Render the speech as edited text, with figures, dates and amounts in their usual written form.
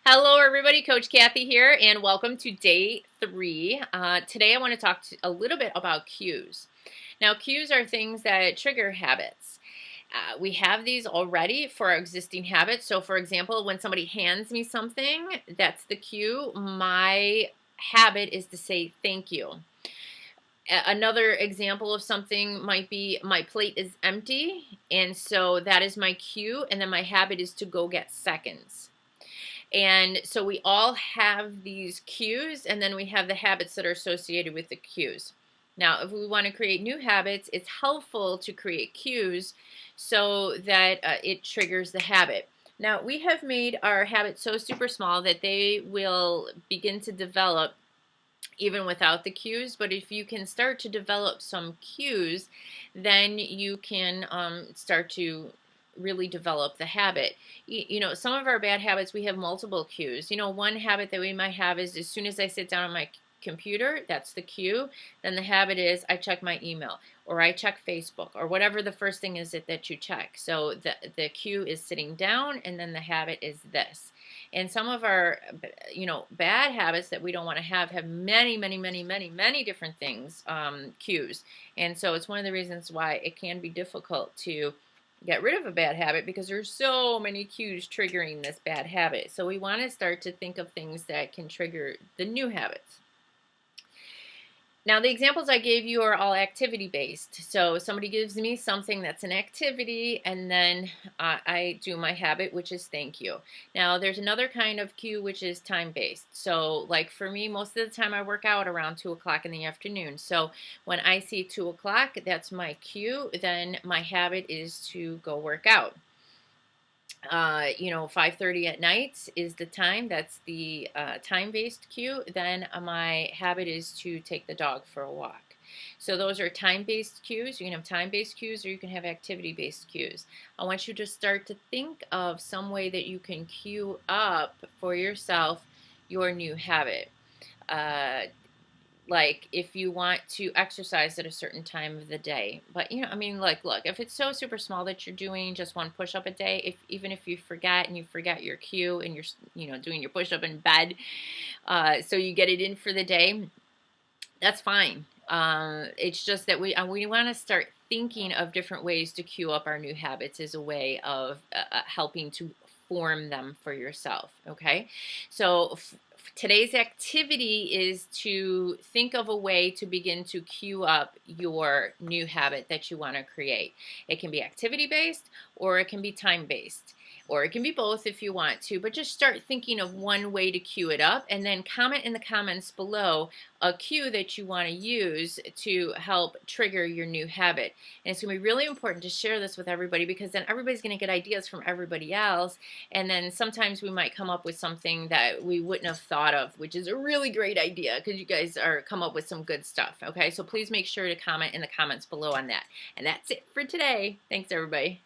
Hello, everybody. Coach Kathy here, and welcome to day 3. Today, I want to talk a little bit about cues. Now, cues are things that trigger habits. We have these already for our existing habits. So, for example, when somebody hands me something, that's the cue. My habit is to say thank you. Another example of something might be my plate is empty, and so that is my cue, and then my habit is to go get seconds. And so we all have these cues, and then we have the habits that are associated with the cues. Now, if we want to create new habits, it's helpful to create cues so that it triggers the habit. Now, we have made our habits so super small that they will begin to develop even without the cues. But if you can start to develop some cues, then you can start to really develop the habit. You know, some of our bad habits, we have multiple cues. You know, one habit that we might have is as soon as I sit down on my computer, that's the cue. Then the habit is I check my email or I check Facebook or whatever the first thing is that you check. So the cue is sitting down, and then the habit is this. And some of our, bad habits that we don't want to have many, many, many, many, many different things, cues. And so it's one of the reasons why it can be difficult to get rid of a bad habit, because there's so many cues triggering this bad habit. So we want to start to think of things that can trigger the new habits. Now, the examples I gave you are all activity-based. So somebody gives me something that's an activity, and then I do my habit, which is thank you. Now, there's another kind of cue, which is time-based. So, like for me, most of the time I work out around 2 o'clock in the afternoon. So when I see 2 o'clock, that's my cue. Then my habit is to go work out. 5:30 at night is the time. That's the time-based cue. Then my habit is to take the dog for a walk. So those are time-based cues. You can have time-based cues, or you can have activity-based cues. I want you to start to think of some way that you can cue up for yourself your new habit. Like if you want to exercise at a certain time of the day. But, look, if it's so super small that you're doing just one push-up a day, even if you forget and you forgot your cue and you're, doing your push-up in bed, so you get it in for the day, that's fine. It's just that we want to start thinking of different ways to cue up our new habits as a way of helping to form them for yourself, okay? So today's activity is to think of a way to begin to cue up your new habit that you want to create. It can be activity-based, or it can be time-based, or it can be both if you want to, but just start thinking of one way to cue it up, and then comment in the comments below a cue that you want to use to help trigger your new habit. And it's going to be really important to share this with everybody, because then everybody's going to get ideas from everybody else, and then sometimes we might come up with something that we wouldn't have thought of, which is a really great idea, because you guys are come up with some good stuff. Okay, so please make sure to comment in the comments below on that. And that's it for today. Thanks, everybody.